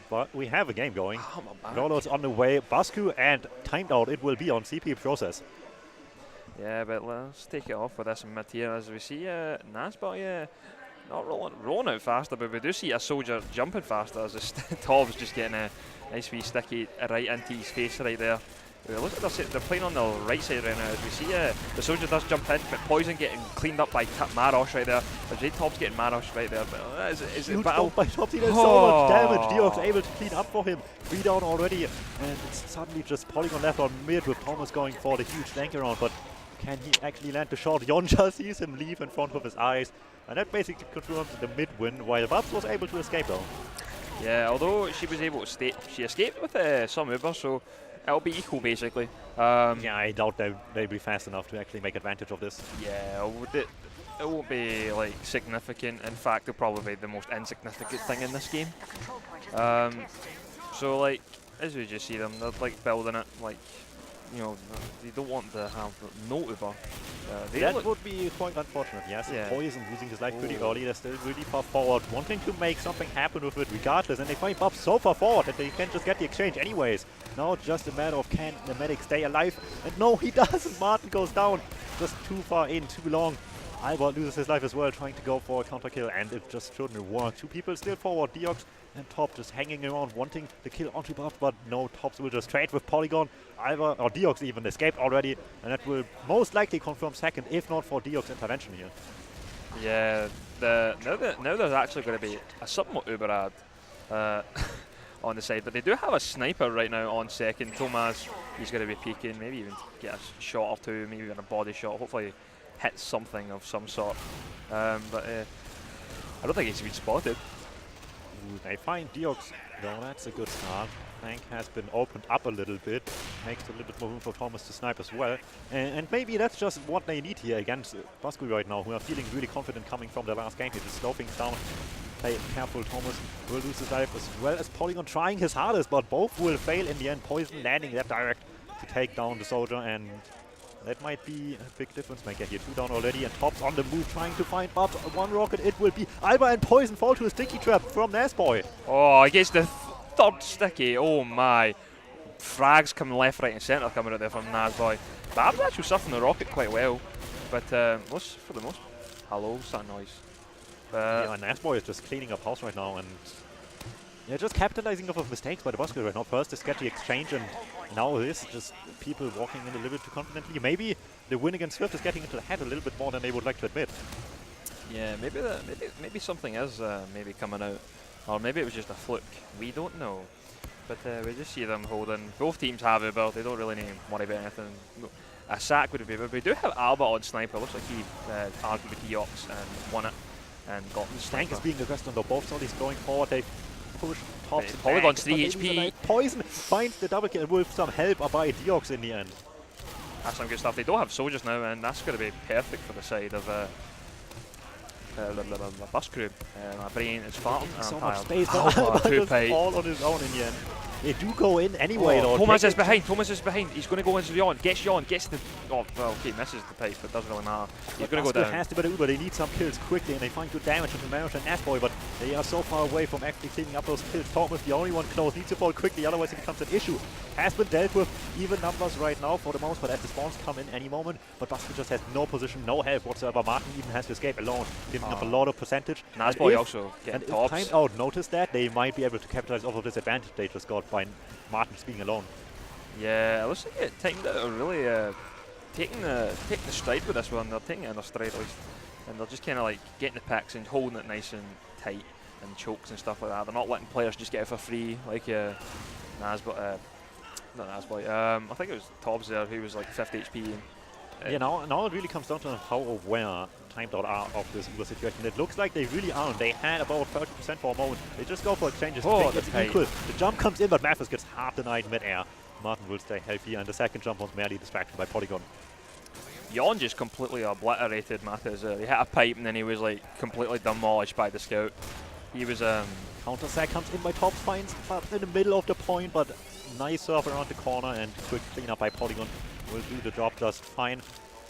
but we have a game going. Oh, my back. Lolo's on the way. Basku and timed out. It will be on CP process. Yeah, but let's take it off with this mid here as we see Nasbot, yeah, not rolling out faster, but we do see a soldier jumping faster as Tobbs just getting a nice wee sticky right into his face right there. Look at they're playing on the right side right now as we see the soldier does jump in, but Poison getting cleaned up by Marosh right there. As Tobbs getting Marosh right there, but is it battle? By Tobbs, he does so much damage. Deox able to clean up for him. 3 down already, and it's suddenly just Polygon left on mid with Thomas going for the huge flank around, but can he actually land the shot? Yonja sees him leave in front of his eyes, and that basically confirms the mid win, while Babs was able to escape though. Yeah, although she was able to stay, she escaped with some Uber, so it'll be equal basically. Yeah, I doubt they'll be fast enough to actually make advantage of this. Yeah, it won't be like significant. In fact, it'll probably be the most insignificant thing in this game. So like, as we just see them, they're like building it like, you know, they don't want to have no Uber. That would be quite unfortunate, yes. Yeah. Poison losing his life pretty early. They're still really far forward, wanting to make something happen with it regardless, and they find Bob so far forward that they can just get the exchange anyways. Now it's just a matter of can the medic stay alive, and no, he doesn't. Martin goes down, just too far in, too long. Albert loses his life as well, trying to go for a counter kill, and it just shouldn't work. 2 people still forward, Deox and Top just hanging around, wanting the kill onto Buff, but no, Tops will just trade with Polygon. Albert, or Deox even, escaped already, and that will most likely confirm second, if not for Deox intervention here. Yeah, now there's actually going to be a somewhat Uber ad on the side, but they do have a sniper right now on second. Tomas, he's going to be peeking, maybe even get a shot or two, maybe even a body shot, hopefully hit something of some sort. But I don't think he's been spotted. Ooh, they find Deox, though that's a good start. Flank has been opened up a little bit, makes a little bit more room for Thomas to snipe as well. And maybe that's just what they need here against Basku right now, who are feeling really confident coming from the last game. He just slow things down. Play careful, Thomas will lose his life as well as Polygon trying his hardest, but both will fail in the end. Poison landing that direct to take down the soldier, and that might be a big difference maker here. 2 down already, and Tops on the move trying to find Bobs. 1 rocket it will be. Alba and Poison fall to a sticky trap from Nasboy. Oh, he gets the third sticky. Oh my. Frags coming left, right and centre coming out there from Nasboy. Babs actually surfing the rocket quite well. But for the most, hello, what's that noise? Yeah, Nasboy is just cleaning up house right now, and yeah, just capitalizing off of mistakes by the Basket right now. First the sketchy exchange, and now this, just people walking in a little bit too confidently. Maybe the win against Swift is getting into the head a little bit more than they would like to admit. Yeah, maybe something is maybe coming out, or maybe it was just a fluke. We don't know, but we just see them holding. Both teams have Uber. They don't really need to worry about anything. A sack would be, but we do have Alba on sniper. Looks like he argued with Deox and won it and got the Stank sniper. is being aggressive on the both sides. He's going forward. They push Tops back. Polygon's 3 but they lose the HP. life. Poison finds the double kill with some help by Deox in the end. That's some good stuff. They don't have soldiers now, and that's going to be perfect for the side of the bus crew. My brain is farting. So I'm much tired. space, but Alba too just tight. all on his own in the end. They do go in anyway, though. Thomas is behind. Thomas is behind. He's going to go into Yawn. Gets the. Oh, well, okay, misses the pipe, but doesn't really matter. He's going to go down. Has to be the Uber. They need some kills quickly, and they find good damage into Marosh and Nasboy, but they are so far away from actually cleaning up those kills. Thomas, the only one close, needs to fall quickly, otherwise it becomes an issue. Has been dealt with. Even numbers right now for the most part as the spawns come in any moment, but Basket just has no position, no help whatsoever. Martin even has to escape alone, giving up a lot of percentage. Nasboy also getting and tops. if Timed Out noticed that, they might be able to capitalize off of this advantage they just got by Martin being alone. Yeah, it looks like it timed out really taking the stride with this one. They're taking it in their stride at least, and they're just kind of like getting the picks and holding it nice and tight and chokes and stuff like that. They're not letting players just get it for free like Nasboy. Not Nasboy. I think it was Tobbs there who was like 50 HP. Yeah, now it really comes down to how aware Timed Out are of this Uber situation. It looks like they really aren't. They had about 30% for a moment. They just go for exchanges. Oh, it's that's equal. The jump comes in, but Mathis gets half denied mid-air. Martin will stay healthy, and the second jump was merely distracted by Polygon. Yawn just completely obliterated Mathis. He hit a pipe and then he was like completely demolished by the scout. He was Counter sack comes in by Tops, finds up in the middle of the point, but nice surf around the corner and quick cleanup by Polygon will do the job just fine.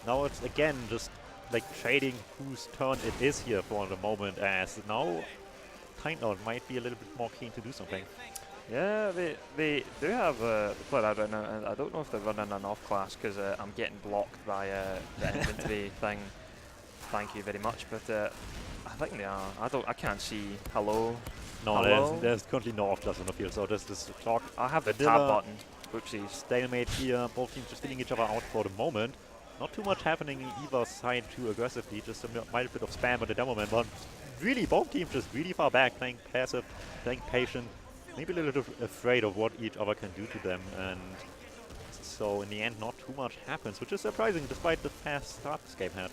Now it's again just like trading whose turn it is here for the moment, as now Timeout might be a little bit more keen to do something. Yeah, they do have the player out right now, and I don't know if they're running an off class because I'm getting blocked by the inventory thing. Thank you very much, but I think they are. I can't see. Hello. No, Hello? there's currently no off class on the field, so this is clock. I have the Vanilla. tab button. Oopsies. Stalemate here. Both teams just filling each other out for the moment. Not too much happening either side too aggressively. Just a mild bit of spam at the demo moment, but really both teams just really far back, playing passive, playing patient. Maybe a little bit afraid of what each other can do to them, and so in the end not too much happens, which is surprising despite the fast start this game had.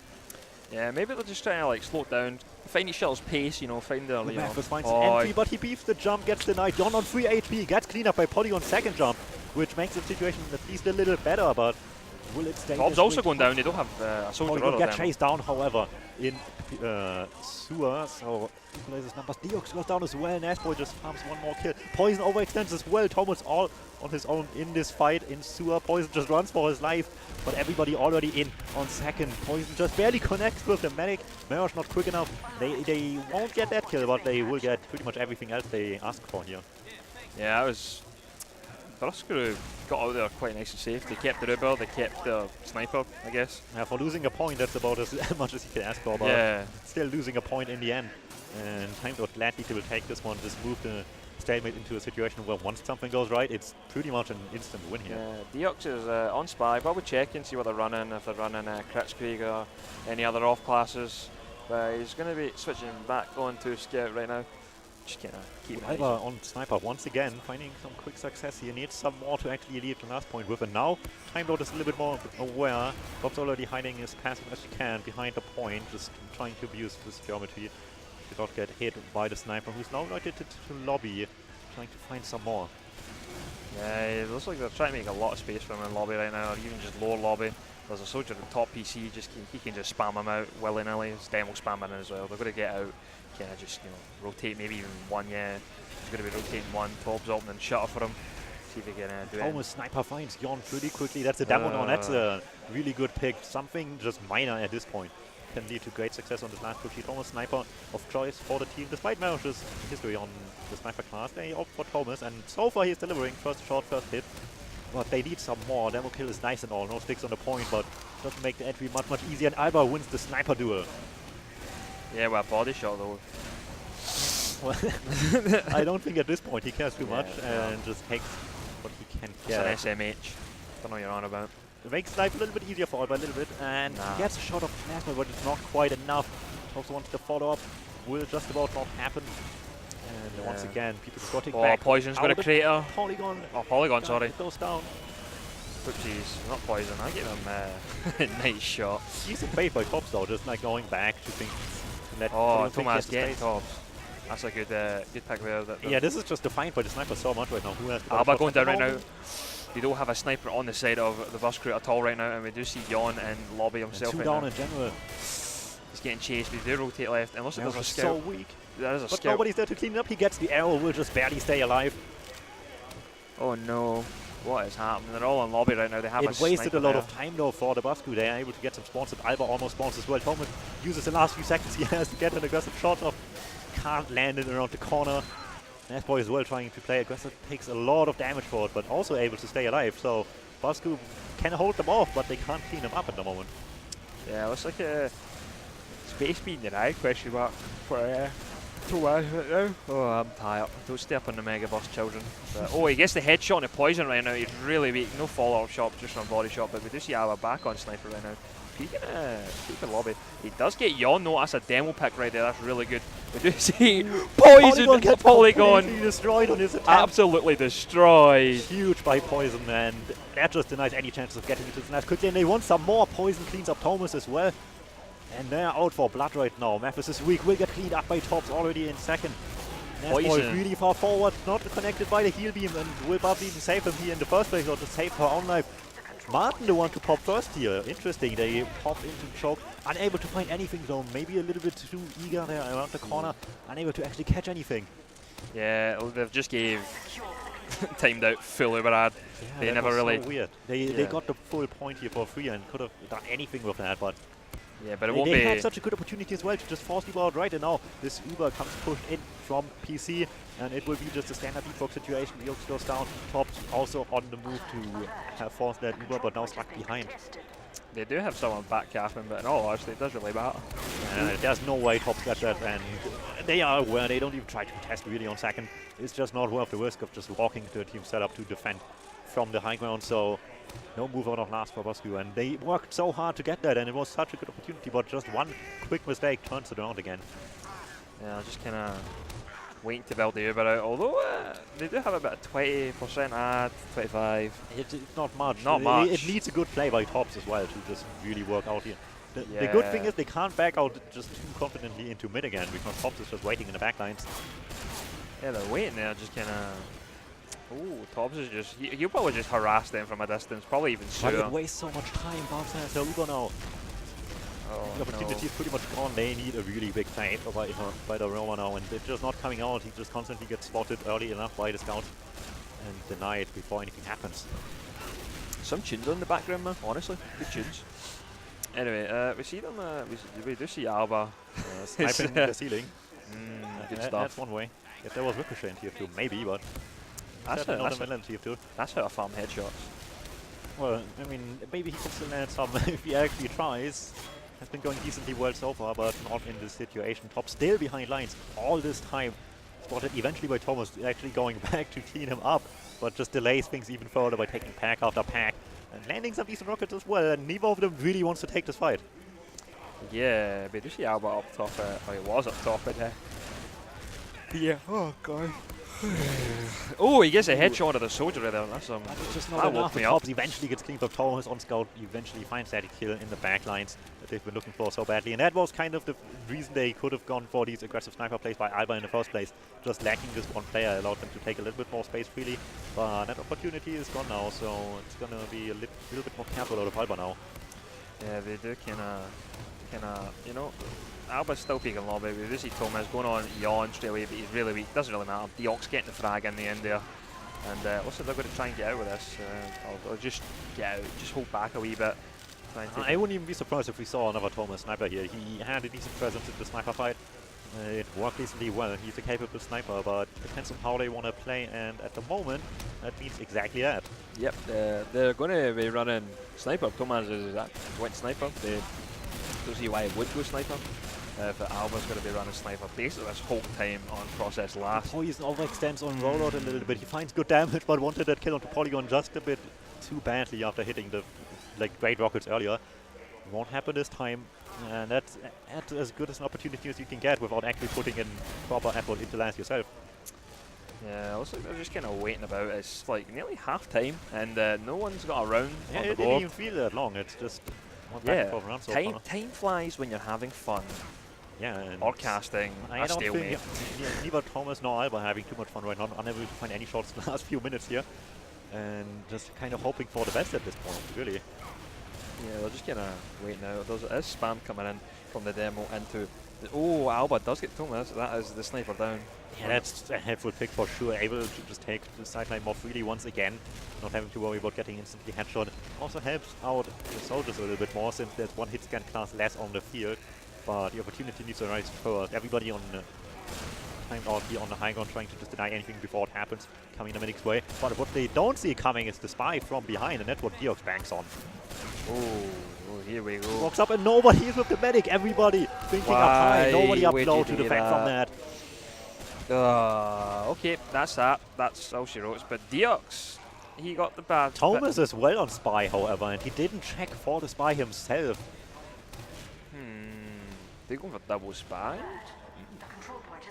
Yeah, maybe they're just trying to like slow it down, find each other's pace, you know, find their, you know. Memphis finds an entry, but he beefs the jump, gets denied. Yon on 3 HP, gets cleaned up by Polygon's second jump, which makes the situation at least a little better, but will it stay? Top's also going down, they don't have a soldier Polygon runner get chased down, however, in sewer, so equalizes numbers. Deox goes down as well, Nasboy just farms one more kill. Poison overextends as well, Thomas all on his own in this fight in sewer. Poison just runs for his life, but everybody already in on second. Poison just barely connects with the medic. Mirage not quick enough. They won't get that kill, but they will get pretty much everything else they ask for here. Yeah, that was... Bruskeru got out there quite nice and safe. They kept the Rubber, they kept the Sniper, I guess. Yeah, for losing a point, that's about as much as you can ask for, but yeah. Still losing a point in the end. And Timeout gladly will take this one, just move the stalemate into a situation where once something goes right, it's pretty much an instant win here. Yeah, Deox is on Spy, probably check and see what they're running, if they're running Kritzkrieg or any other off classes. But he's going to be switching back on to Scout right now. Just kind of keep it Iva on Sniper once again, finding some quick success. He needs some more to actually leave the last point with, and now Timeout is a little bit more aware. Bob's already hiding as passive as he can behind the point, just trying to abuse this geometry to not get hit by the sniper, who's now rotated to lobby, trying to find some more. Yeah, it looks like they're trying to make a lot of space for him in lobby right now, or even just lower lobby. There's a soldier in top PC, he can just spam him out willy-nilly. His demo spamming as well. They're going to get out, kind of just, you know, rotate maybe even one. Yeah, he's going to be rotating one. Top's opening shutter for him. See if they can do it. Almost Sniper finds Yon pretty quickly. That's a demo now. That's a really good pick. Something just minor at this point can lead to great success on this last push. He's almost Sniper of choice for the team, despite Mirage's history on the Sniper class. They opt for Thomas, and so far he's delivering first shot, first hit. But they need some more. Demo kill is nice and all, no sticks on the point, but doesn't make the entry much easier. And Alba wins the Sniper duel. Yeah, well, body shot though. Well, I don't think at this point he cares too much and just takes what he can get. It's an SMH. Don't know what you're on about. It makes life a little bit easier for Alba, a little bit, and he gets a shot of Plasma, but it's not quite enough. Also wants the follow-up, will just about not happen. And once again, people squatting back. Poison's got a crater. Polygon. Oh, Polygon, sorry. It goes down. Oopsies, not Poison. I give him a nice shot. Decent bait by Tops though, just like going back to think. To let Thomas get Tops. That's a good good pick there. Yeah, this is just defined by the sniper so much right now. Who has Alba going down right now. We don't have a sniper on the side of the bus crew at all right now, and we do see Yon in lobby himself. Two right down now. in general. He's getting chased. We do rotate left, unless there's a scout. So weak. There is a but scout. Nobody's there to clean it up. He gets the arrow. Will just barely stay alive. Oh no! What is happening? They're all in lobby right now. They have it wasted a lot of time though for the bus crew. They are able to get some spawns. And Alba almost spawns as well. Thomas uses the last few seconds he has to get an aggressive shot off. Can't land it around the corner. Nasboy as well trying to play aggressive. Takes a lot of damage for it, but also able to stay alive. So Basku can hold them off, but they can't clean them up at the moment. Yeah, looks like a space being the right question mark for Tomas right now. Oh, I'm tired. Don't stay up on the Mega Boss, children. But, oh, he gets the headshot and the poison right now. He's really weak. No follow-up shot, just on body shot. But we do see Alba back on Sniper right now. Peeking lobby. He does get Yon. No, that's a demo pick right there. That's really good. We do see Poison gets Polygon destroyed on his attempt. Absolutely destroyed. Huge by Poison, and that just denies any chances of getting into the match quickly. And they want some more. Poison cleans up Thomas as well. And they're out for blood right now. Memphis is weak. Will get cleaned up by Tops already in second. Nasboy really far forward. Not connected by the heal beam, and will probably even save him here in the first place, or to save her own life. Martin the one to pop first here. Interesting, they pop into choke. Unable to find anything though. Maybe a little bit too eager there around the corner. Unable to actually catch anything. Yeah, they've just gave timed out full overad. Yeah, they never really. So weird. They got the full point here for free and could have done anything with that, but Yeah, but it won't be. They had such a good opportunity as well to just force people out right, and now this Uber comes pushed in from PC, and it will be just a standard default situation. Deox goes down, Tops also on the move to have forced that Uber, but now stuck behind. They do have someone back capping, but in all honesty, it doesn't really matter. There's no way Tops get that, and they are aware. They don't even try to contest really on second. It's just not worth the risk of just walking to a team setup to defend from the high ground, so no move out of last for Bosku, and they worked so hard to get that, and it was such a good opportunity, but just one quick mistake turns it around again. Yeah, just kind of waiting to build the Uber out, although they do have about 20% ad, 25. It's not much. Not much. It needs a good play by Tops as well to just really work out here. The good thing is they can't back out just too confidently into mid again, because Tops is just waiting in the back lines. Yeah, they're waiting there, just kind of. Ooh, Tops is just. He'll probably just harass them from a distance, probably even sooner. But it wastes so much time. Bobs has the Uber now. Oh, the opportunity is pretty much gone. They need a really big fight by the Roma now, and it's just not coming out. He just constantly gets spotted early enough by the scout and denied before anything happens. Some tunes on the background, man. Honestly, good tunes. Anyway, we see them. We do see Alba sniping the ceiling. Good stuff. That's one way. If there was Ricochet in TF2, maybe, but that's not a villain in TF2. That's how I farm headshots. Well, I mean, maybe he can still land some if he actually tries. Has been going decently well so far, but not in this situation. Top still behind lines all this time. Spotted eventually by Thomas, actually going back to clean him up, but just delays things even further by taking pack after pack and landing some decent rockets as well. And neither of them really wants to take this fight. Yeah, but you see Alba up top, or he was up top, but yeah, oh god. Oh, he gets a headshot of the soldier there. That's just not enough. Tops eventually gets cleaned up. Thomas on scout eventually finds that kill in the back lines that they've been looking for so badly, and that was kind of the reason they could have gone for these aggressive sniper plays by Alba in the first place. Just lacking this one player allowed them to take a little bit more space freely, but that opportunity is gone now, so it's gonna be a little bit more careful out of Alba now. Yeah, they do kind of, you know. Alba's still peeking low, but we do see Thomas going on yawn straight away, but he's really weak. Doesn't really matter. Deox getting the frag in the end there. And looks like they're going to try and get out with this. Or just get out, just hold back a wee bit. I wouldn't even be surprised if we saw another Thomas sniper here. He had a decent presence in the sniper fight. It worked decently well. He's a capable sniper, but it depends on how they want to play, and at the moment, that means exactly that. Yep, they're going to be running sniper. Thomas is that went sniper. They don't see why it would go sniper. If Alba's going to be running sniper basically this whole time on process last. Poison overextends on rollout a little bit. He finds good damage, but wanted that kill onto Polygon just a bit too badly after hitting the great rockets earlier. Won't happen this time, and that's as good as an opportunity as you can get without actually putting in proper effort into lands yourself. Yeah, looks like they're just kind of waiting about. It's like nearly half time, and no one's got around yeah, on the it board. didn't even feel that long. It's just time flies when you're having fun. Yeah, and or casting. I don't think neither Thomas nor Alba having too much fun right now. Unable to find any shots in the last few minutes here, and just kind of hoping for the best at this point, really. Yeah, they're just kind of waiting out. There's spam coming in from the demo into. Oh, Alba does get Thomas. That is the sniper down. Yeah, that's a helpful pick for sure. Able to just take the sideline more freely once again, not having to worry about getting instantly headshot. Also helps out the soldiers a little bit more since there's one hit scan class less on the field. But the opportunity needs to rise first. Everybody on the timed out here on the high ground trying to just deny anything before it happens, coming the medic's way. But what they don't see coming is the spy from behind, and that's what Deox banks on. Oh, here we go. Walks up and nobody is with the medic. Everybody thinking up high. Nobody up low to defend from that. Okay, that's that. That's all she wrote. But Deox, he got the bad. Thomas is well on spy, however, and he didn't check for the spy himself. They're going for double spy.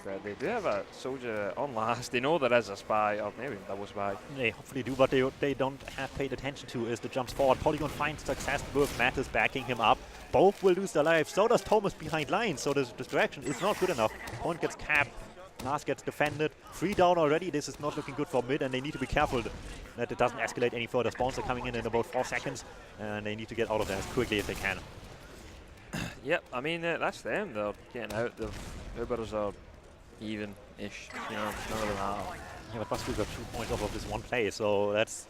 But they do have a soldier on last. They know there is a spy, or maybe double spy. They hopefully do, but they don't have paid attention to is the jumps forward. Polygon finds success with Mattis backing him up. Both will lose their lives. So does Thomas behind lines, so this distraction is not good enough. Point gets capped. Nas gets defended. 3 down already. This is not looking good for mid, and they need to be careful that it doesn't escalate any further. Spawns are coming in about 4 seconds, and they need to get out of there as quickly as they can. Yep, I mean, that's them. They're getting out. The Ubers are even-ish. You know, it's not really matter. Yeah, but Basku got 2 points off of this one play, so that's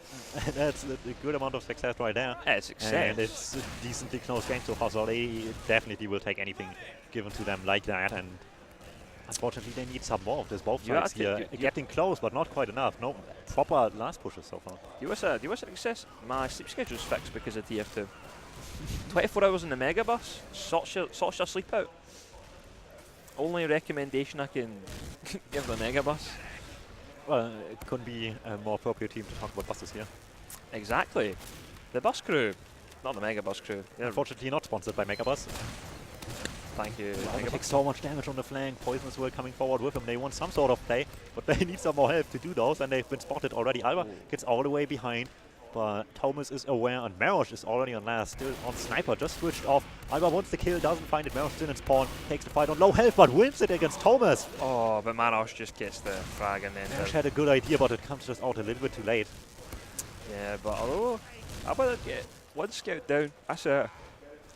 that's a good amount of success right there. Yeah, it's success. And it's a decently close game so far, so they definitely will take anything given to them like that. And unfortunately, they need some more of this. Both sides here getting close, but not quite enough. No proper last pushes so far. Do you wish success? My sleep schedule's fixed because of TF2. 24 hours in the megabus, sorts your sleep out. Only recommendation I can give the megabus. Well, it couldn't be a more appropriate team to talk about buses here. Exactly. The bus crew, not the megabus crew. They're unfortunately not sponsored by Megabus. Thank you. They take so much damage on the flank. Poison as well coming forward with him. They want some sort of play, but they need some more help to do those, and they've been spotted already. Alba gets all the way behind, but Thomas is aware, and Marosh is already on last. Still on Sniper, just switched off. Alba wants the kill, doesn't find it. Marosh still in spawn, takes the fight on low health, but wins it against Thomas. Oh, but Marosh just gets the frag and then... Marosh had a good idea, but it comes just out a little bit too late. Yeah, but although Alba did get one scout down, that's a...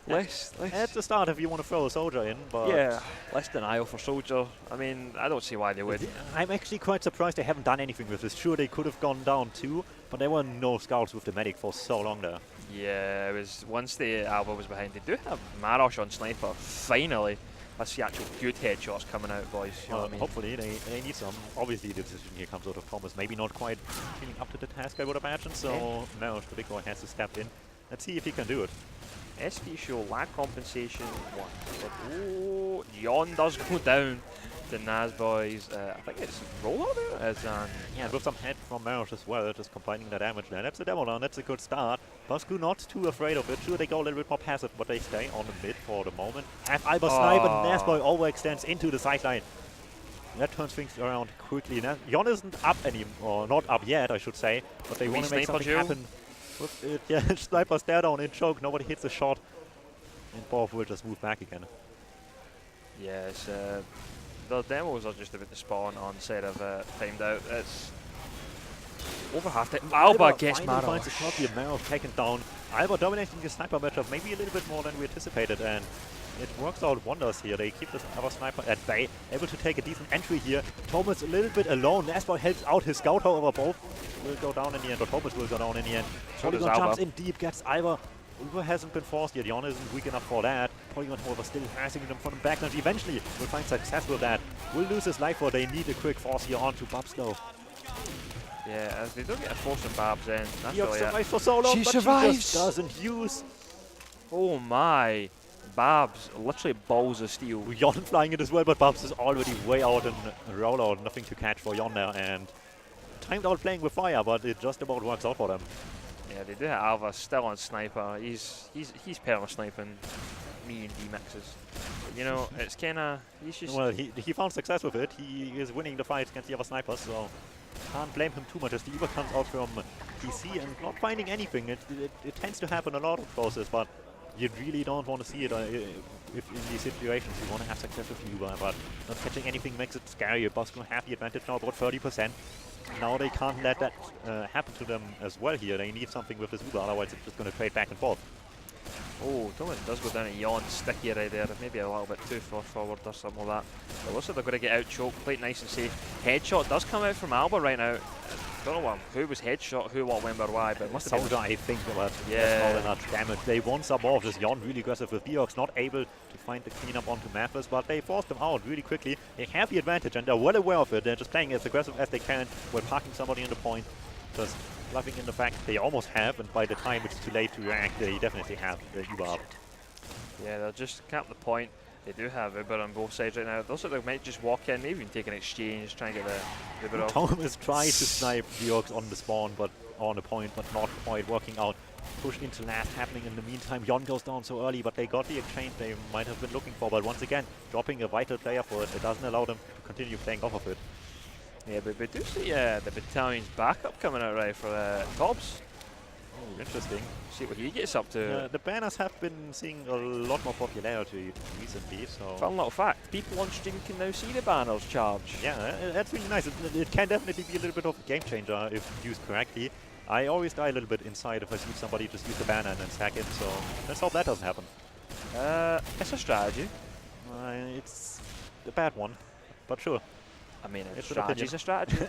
Less. At the start if you want to throw a soldier in, but... Yeah, less denial for soldier. I mean, I don't see why they would. I'm actually quite surprised they haven't done anything with this. Sure, they could have gone down too, but there were no scouts with the medic for so long there. Yeah, it was once the Alba was behind. They do have Marosh on Sniper, finally. That's the actual good headshots coming out, boys. You know what I mean? Hopefully they need some. Obviously the decision here comes out of Thomas. Maybe not quite feeling up to the task, I would imagine, so Marosh, the big boy, has to step in. Let's see if he can do it. SP show lag compensation 1. But, oh, Yon does go down. The Naz boys, I think it's roller there. Yeah, with some head from Marosh as well, just combining the damage there. That's a demo down, that's a good start. Basku not too afraid of it. Sure, they go a little bit more passive, but they stay on the mid for the moment. Have Alba snipe, and Nazboy overextends into the sideline. That turns things around quickly. Yon isn't up anymore, not up yet, I should say, but they want to make something happen. With it. Yeah, Sniper stare down in choke, nobody hits a shot, and Borf will just move back again. Yes, the demos are just about to spawn on set of timed out. It's over half time. Alba gets Marosh. Finds a shot here, Marosh taken down. Alba dominating the Sniper matchup maybe a little bit more than we anticipated, and it works out wonders here. They keep this other Sniper at bay, able to take a decent entry here. Thomas a little bit alone. Nazboy helps out his scout, however, both will go down in the end, or Thomas will go down in the end. Polygon jumps in deep, gets Alba. Ulva hasn't been forced yet. Yon isn't weak enough for that. Polygon, however, still harassing them from the back, and eventually will find success with that. Will lose his life, or they need a quick force here onto Babs though. Yeah, as they don't get a force in Babs in. That's He really survives for so long, she but survives. She just doesn't use. Oh my. Babs literally balls of steel. Yon flying it as well, but Babs is already way out in rollout. Nothing to catch for Yon there, and timed out playing with fire, but it just about works out for them. Yeah, they do have Alva still on Sniper. He's perma sniping me and D mixes. But, you know, it's kinda he's just well, he found success with it. He is winning the fight against the other snipers, so can't blame him too much as the Eva comes out from DC and not finding anything. It tends to happen a lot of process, but you really don't want to see it if in these situations. You want to have success with Uber, but not catching anything makes it scary. Basku have the advantage now, about 30%. Now they can't let that happen to them as well here. They need something with this Uber, otherwise it's just going to trade back and forth. Oh, Thomas does go down at Yon, sticky right there. Maybe a little bit too far forward or something like that. But looks like they're going to get out choked, played nice and safe. Headshot does come out from Alba right now. Don't know who was headshot, who, what, when, or why, but it must have been. I think, but yeah. Not enough damage. They want some more of this. Yon really aggressive with Deox, not able to find the cleanup onto Mathis, but they forced them out really quickly. They have the advantage and they're well aware of it. They're just playing as aggressive as they can while parking somebody in the point. Just bluffing in the fact they almost have, and by the time it's too late to react, they definitely have the Uber up. Yeah, they'll just cap the point. They do have Uber on both sides right now. Looks like they might just walk in, maybe even take an exchange, try and get the Uber off. Thomas tried to snipe Deox on the spawn, but on the point, but not quite working out. Push into last happening in the meantime. Yon goes down so early, but they got the exchange they might have been looking for. But once again, dropping a vital player for it, it doesn't allow them to continue playing off of it. Yeah, but we do see the battalion's backup coming out right for Tobbs. Oh, interesting. See what he gets up to. The banners have been seeing a lot more popularity recently, so... Fun little fact, people on stream can now see the banners charge. Yeah, that's really nice. It can definitely be a little bit of a game changer if used correctly. I always die a little bit inside if I see somebody just use the banner and then sack it, so let's hope that doesn't happen. It's a strategy. It's a bad one, but sure. I mean, strategy's a strategy.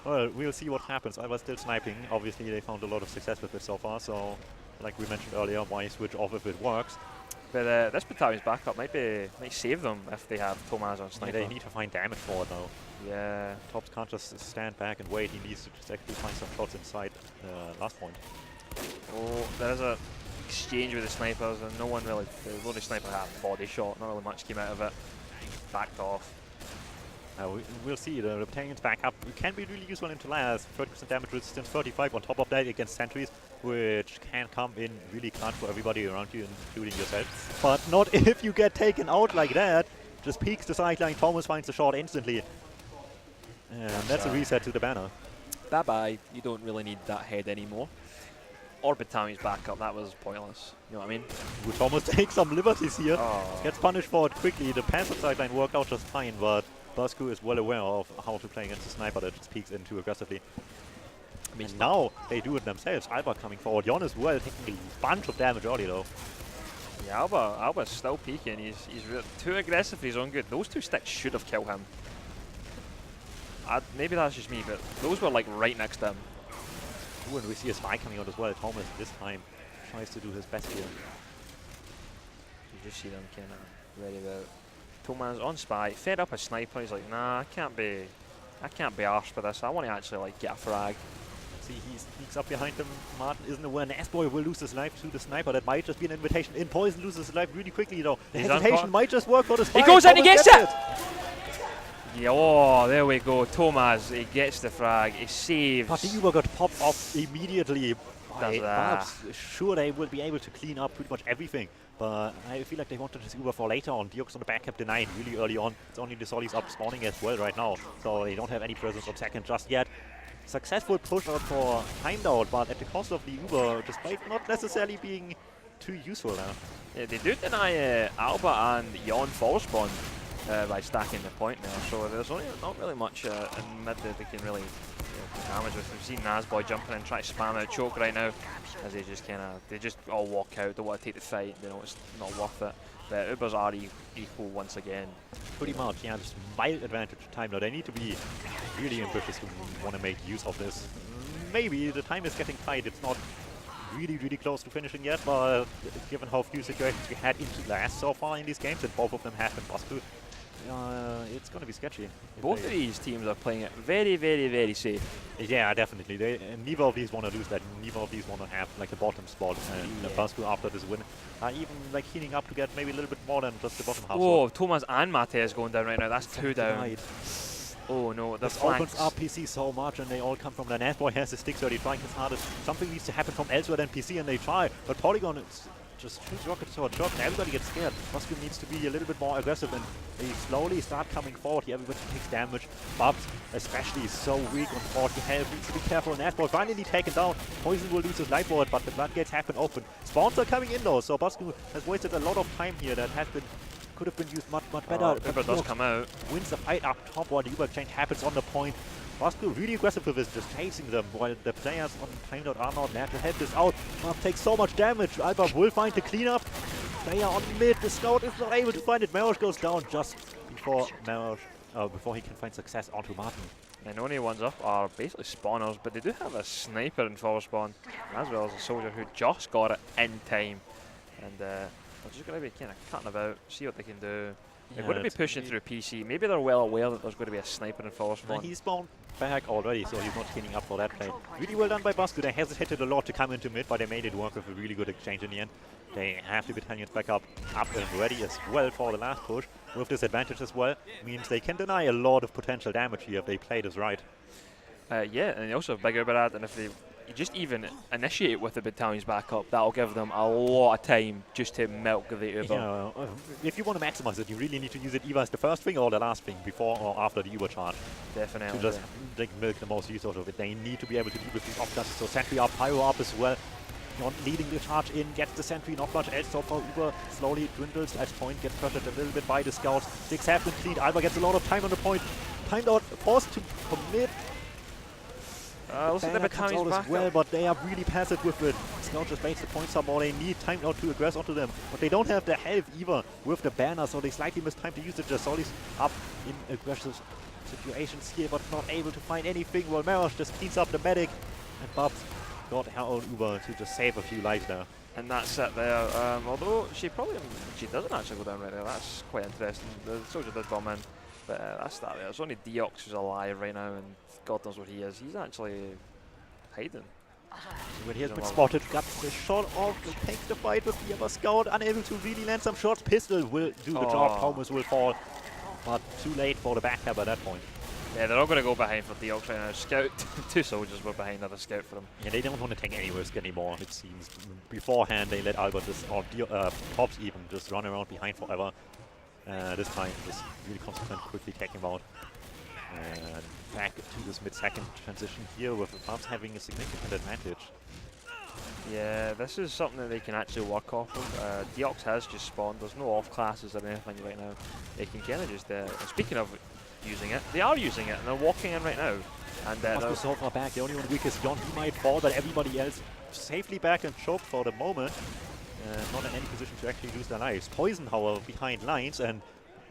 Well, we'll see what happens. I was still sniping. Obviously, they found a lot of success with it so far, so like we mentioned earlier, why switch off if it works? But this battalion's backup might save them if they have Tomaz on sniper. They need to find damage for it though. Yeah. Tops can't just stand back and wait. He needs to just actually find some shots inside last point. Oh, there is a exchange with the snipers, and no one really. The only sniper had a body shot. Not really much came out of it. Backed off. We'll see. The battalion's back up. It can be really useful into last. 30% damage resistance, 35 on top of that against sentries, which can come in really clutch for everybody around you, including yourself. But not if you get taken out like that. Just peeks the sideline. Thomas finds the shot instantly. And that's a reset to the banner. Bye-bye. You don't really need that head anymore. Or battalion's backup. That was pointless. You know what I mean? Would Thomas take some liberties here. Oh. Gets punished for it quickly. The passive sideline worked out just fine, but Basku is well aware of how to play against the sniper that just peeks in too aggressively. I mean, now they do it themselves. Alba coming forward. Jon as well, taking a bunch of damage early though. Yeah, Alba's still peeking. He's too aggressive for his own good. Those two sticks should have killed him. Maybe that's just me, but those were like right next to him. Ooh, and we see a spy coming out as well. Thomas this time tries to do his best here. You just see them kind of ready about. Tomaz on spy, fed up a sniper. He's like, nah, I can't be arsed for this. I want to actually like get a frag. See, he sneaks up behind him. Martin isn't aware. Nasboy will lose his life to the sniper. That might just be an invitation. In Poison loses his life really quickly though. The hesitation might just work for the spy. He goes in, he gets it! Yeah, oh, there we go. Tomaz, he gets the frag. He saves. But the Uber got popped off immediately. Sure, they will be able to clean up pretty much everything. But I feel like they wanted this Uber for later on. Diox on the back kept denying really early on. It's only the Solis up spawning as well right now. So they don't have any presence on second just yet. Successful push out for timed out, but at the cost of the Uber, despite not necessarily being too useful now. Yeah, they do deny Alba and Jon fall spawn by stacking the point now. So there's only not really much in mid that they can really damage with. We've seen Nasboy jumping in, trying to spam out choke right now, as they just all walk out, don't want to take the fight, they know it's not worth it. But Ubers are equal once again. Pretty much, yeah, just mild advantage time now. They need to be really ambitious to want to make use of this. Maybe the time is getting tight, it's not really close to finishing yet, but given how few situations we had into last so far in these games, and both of them have been possible, it's going to be sketchy. Both of these teams are playing it very safe. Yeah, definitely. Neither of these want to lose that. Neither of these want to have like the bottom spot. And Basku after this win, even like healing up to get maybe a little bit more than just the bottom half. Oh, Tomaz and Matej going down right now. That's two down. Oh no, this opens up PC so much, and they all come from the Nasboy has the sticks already trying his hardest. Something needs to happen from elsewhere than PC, and they try. But Polygon just shoots rockets toward shot, and everybody gets scared. Basku needs to be a little bit more aggressive, and they slowly start coming forward here. Everybody takes damage. Bubs, especially, is so weak on 40 health. Needs to be careful. Nasboy finally taken down. Poison will lose his life board, but the floodgates have been open. Spawns are coming in though, so Basku has wasted a lot of time here that could have been used much better. Uber does come out. Wins the fight up top while the Uber exchange happens on the point. Basku really aggressive with this, just chasing them, while the players on timed out are not there to help this out. Marv takes so much damage. Alba will find the cleanup. Player on mid, the scout is not able to find it. Merosh goes down just before before he can find success onto Martin. And the only ones up are basically spawners, but they do have a sniper in forward spawn, as well as a soldier who just got it in time. And they're just going to be kind of cutting about, see what they can do. They're going to be pushing through PC. Maybe they're well aware that there's going to be a sniper in forward spawn. He's spawned back already, so he's not cleaning up for that play. Really well done by Basku. They hesitated a lot to come into mid, but they made it work with a really good exchange in the end. They have the battalions back up and ready as well for the last push. With this advantage as well, means they can deny a lot of potential damage here if they play this right. Yeah, and they also have big Uberad, and if they just even initiate with the battalions back up, that'll give them a lot of time just to milk the Uber. Yeah, if you want to maximize it, you really need to use it either as the first thing or the last thing, before or after the Uber charge. Definitely. To just milk the most use out of it. They need to be able to deal with these off-classes, so sentry up, pyro up as well. Not leading the charge in, gets the sentry, not much else, so far Uber slowly dwindles at point, gets pressured a little bit by the scouts. Six have been cleaned, Alba gets a lot of time on the point. Timed out, forced to commit. Looks like the battalions back as well, but they are really passive with it. Scout just baits the points some more. They need time out to aggress onto them, but they don't have the health either with the banner, so they slightly miss time to use the Jasolis up in aggressive situations here, but not able to find anything. While Marosh just cleans up the medic, and Bubs got her own Uber to just save a few lives there. And that's it there. Although she doesn't actually go down right there. That's quite interesting. The soldier did bomb in, but that's that there. It's only Deox who's alive right now, and God knows what he is. He's actually hiding. When he has been spotted, got the shot off, takes the fight with the other scout, unable to really land some shots. Pistol will do the job, Thomas will fall, but too late for the backup by that point. Yeah, they're all going to go behind for Deox right now. Scout, 2 soldiers were behind another scout for them. Yeah, they don't want to take any risk anymore, it seems. Beforehand, they let Albert just, or Pops even, just run around behind forever. This time, just really consequent, quickly take him out. And back to this mid-second transition here with Pops having a significant advantage. Yeah, this is something that they can actually work off of. Deox has just spawned. There's no off classes or anything right now. They can kind of just, speaking of using it, they are using it and they're walking in right now. And Bosco so far back, the only one weak is Jon. He might fall, but everybody else safely back and choke for the moment. Not in any position to actually lose their lives. Poison, however, behind lines, and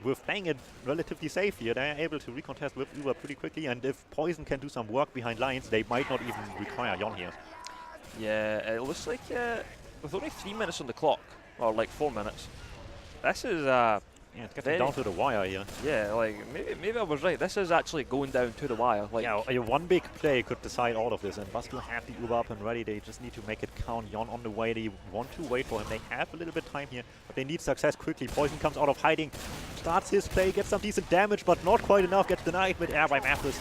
with playing it relatively safe here, they're able to recontest with Uber pretty quickly, and if Poison can do some work behind lines, they might not even require Jon here. Yeah, it looks like with only 3 minutes on the clock, or like 4 minutes, this is yeah, it's getting down to the wire here. Yeah, like maybe I was right. This is actually going down to the wire. Like, yeah, one big play could decide all of this, and Bosco have the Uber up and ready. They just need to make it count. Jon on the way. They want to wait for him. They have a little bit of time here, but they need success quickly. Poison comes out of hiding, starts his play, gets some decent damage, but not quite enough. Gets denied mid-air by Mathis.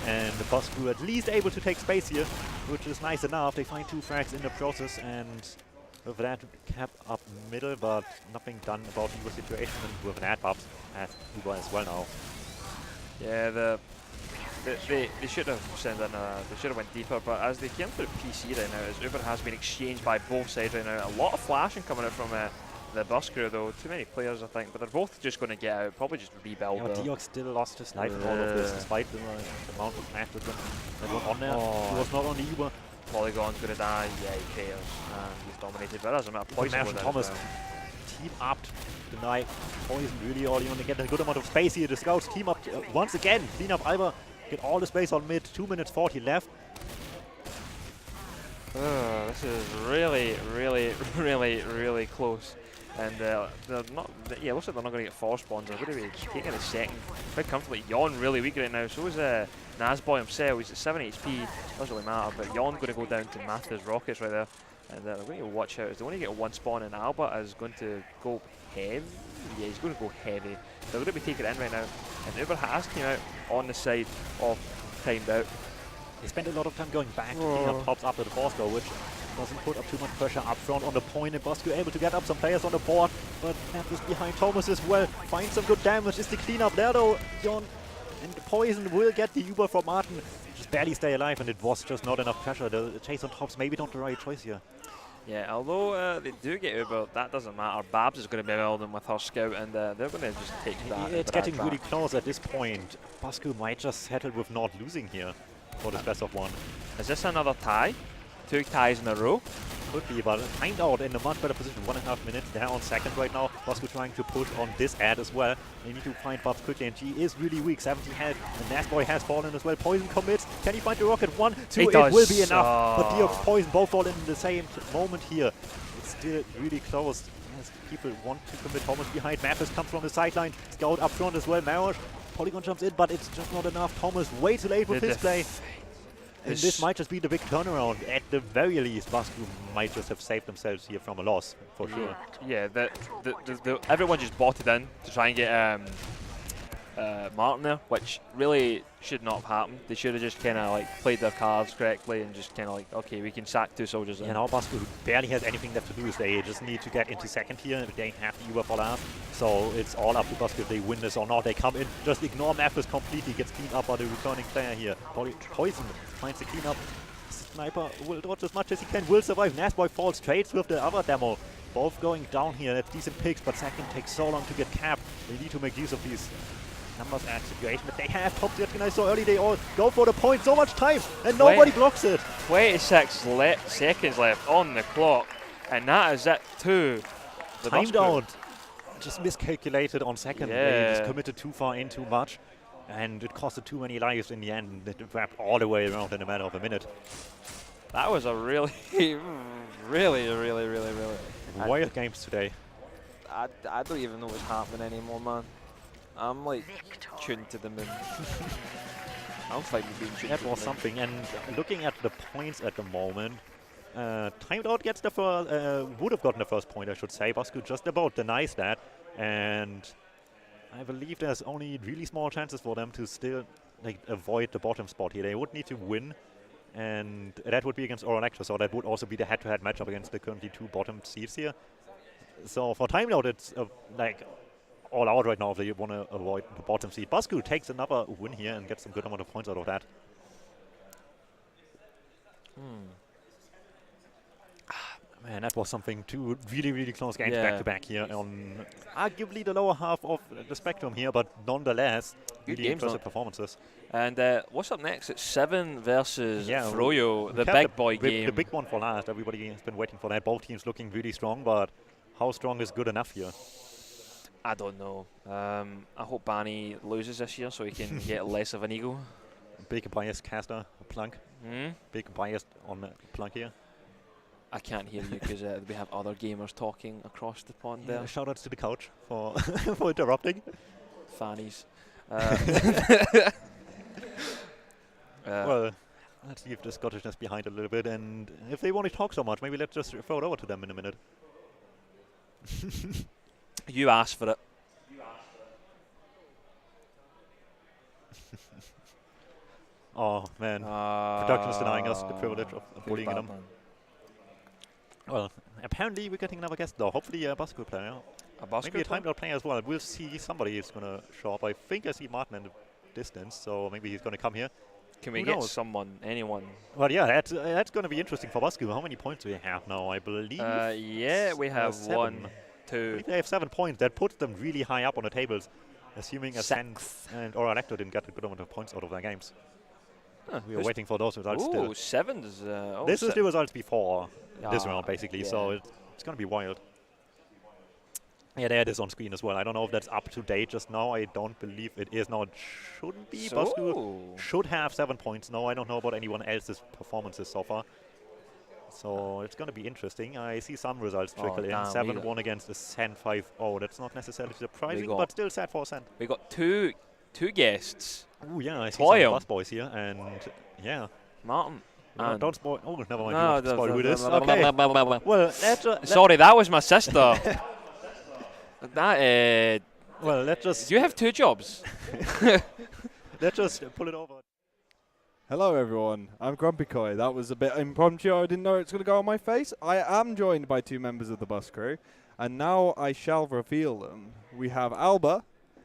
And the Bosco at least able to take space here, which is nice enough. They find 2 frags in the process, and with that, cap up middle, but nothing done about the Uber situation. And with that, Bubs has Uber as well now. Yeah, they should have sent in. They should have went deeper, but as they came to the PC right now, as Uber has been exchanged by both sides right now, a lot of flashing coming out from the bus crew though. Too many players, I think, but they're both just going to get out. Probably just rebuild. Yeah, Deox still lost his life in all of this, despite the amount of match with everyone on there. He was not on the Uber. Polygon's going to die. Yeah, he cares. He's dominated, but it doesn't matter. Poison Thomas team up tonight. Poison really early on to get a good amount of space here. The scouts team up once again. Clean up Alba. Get all the space on mid. 2 minutes 40 left. This is really, really, really, really close. And they're not. Yeah, looks like they're not going to get 4 spawns. They're going to be taking a second quite comfortably. Jon really weak right now. So is Nazboy himself. He's at 7 HP. Doesn't really matter. But Jon going to go down to Mathis Rockets right there. And they're going to watch out. As they only get 1 spawn, and Alba is going to go heavy. Yeah, he's going to go heavy. They're going to be taking it in right now. And Uber has came out on the side of timed out. They spent a lot of time going back, cleaning up tops after the Bosco, which doesn't put up too much pressure up front on the point, and Bosco able to get up some players on the board, but Mathis behind Thomas as well. Find some good damage. Is the cleanup there though? Jon and Poison will get the Uber from Martin. Just barely stay alive, and it was just not enough pressure. The chase on tops maybe not the right choice here. Yeah, although they do get Uber, that doesn't matter. Babs is going to be building with her scout, and they're going to just take that. It's getting really close at this point. Bosco might just settle with not losing here for this best of 1. Is this another tie? 2 ties in a row? Could be, but find out in a much better position. 1.5 minutes. They're on second right now. Bosco trying to push on this ad as well. They need to find Babs quickly, and she is really weak. 70 health. And Nazboy has fallen as well. Poison commits. Can he find the rocket? 1, 2. It will be enough. But Deox, Poison both fall in the same moment here. It's still really close. Yes, people want to commit. Thomas behind. Mathis comes from the sideline. Scout up front as well. Marosh. Polygon jumps in, but it's just not enough. Thomas way too late with his play. And this might just be the big turnaround. At the very least, Bosco might just have saved themselves here from a loss, for sure. Yeah, everyone just botted in to try and get Martin there, which really should not have happened. They should have just kind of like played their cards correctly and just kind of like, okay, we can sack 2 soldiers in. Yeah, now Bosco barely has anything left to lose. They just need to get into second here. They have the Uber for that. So it's all up to Bosco if they win this or not. They come in, just ignore Mathis completely, gets cleaned up by the returning player here. Poison finds the cleanup. Sniper will dodge as much as he can, will survive. Nazboy falls straight with the other demo. Both going down here. That's decent picks, but second takes so long to get capped. They need to make use of these numbers and situation, but they have top recognized so early. They all go for the point. So much time, and nobody blocks it. 26 seconds left on the clock, and that is it too. Timed out. Just miscalculated on second. Yeah. They just committed too far in too much. and it costed too many lives in the end. It wrapped all the way around in a matter of a minute. That was a really, really. Wild games today. I don't even know what's happening anymore, man. I'm like tuned to the moon. I'm fighting being tuned That to the was moon. something. And looking at the points at the moment, Timed Out gets the first, would have gotten the first point, I should say. Basku just about denies that, and I believe there's only really small chances for them to still avoid the bottom spot here. They would need to win, and that would be against Oral Actor, so that would also be the head-to-head matchup against the currently 2 bottom seeds here. So for Timed Out, it's all out right now if they want to avoid the bottom seed. Basku takes another win here and gets some good amount of points out of that. Man, that was something. 2 really close games back-to-back here on arguably the lower half of the spectrum here, but nonetheless, really impressive performances. And what's up next? It's 7 versus Froyo, the have big boy game. The big one for last. Everybody has been waiting for that. Both teams looking really strong, but how strong is good enough here? I don't know. I hope Banny loses this year so he can get less of an ego. Big biased caster, Plunk. Big biased on the Plunk here. I can't hear you because we have other gamers talking across the pond there. Shout outs to the couch for for interrupting. Fannies. Well, let's leave the Scottishness behind a little bit, and if they want to talk so much, maybe let's just throw it over to them in a minute. You asked for it. Oh man, production is denying us the privilege of bullying them. Well, apparently we're getting another guest though. Hopefully a Basco player. Maybe a Timed Out player as well. We'll see. Somebody is going to show up. I think I see Martin in the distance, so maybe he's going to come here. Can we get someone, anyone? Well, yeah, that's going to be interesting for Basco. How many points do we have now? I believe. Yeah, we have 1, 2. They have 7 points. That puts them really high up on the tables, assuming Ascent and Oral Actor didn't get a good amount of points out of their games. We are waiting for those results still. 7's. This is the results before this round, basically, so it's going to be wild. Yeah, there it is on screen as well. I don't know if that's up to date just now. I don't believe it is now. It shouldn't be. Basco should have 7 points. No, I don't know about anyone else's performances so far. So it's going to be interesting. I see some results trickle in. 7-1 against Ascent 5-0. That's not necessarily surprising, but still sad for Ascent. We got two guests. Oh yeah, I see some bus boys here, and yeah. Martin. Don't spoil. Oh, never mind. No, spoil who it is. Okay. Well, sorry, that was my sister. Well, let's just. Do you have 2 jobs? Let's just pull it over. Hello, everyone. I'm Grumpy Koi. That was a bit impromptu. I didn't know it's going to go on my face. I am joined by 2 members of the bus crew, and now I shall reveal them. We have Alba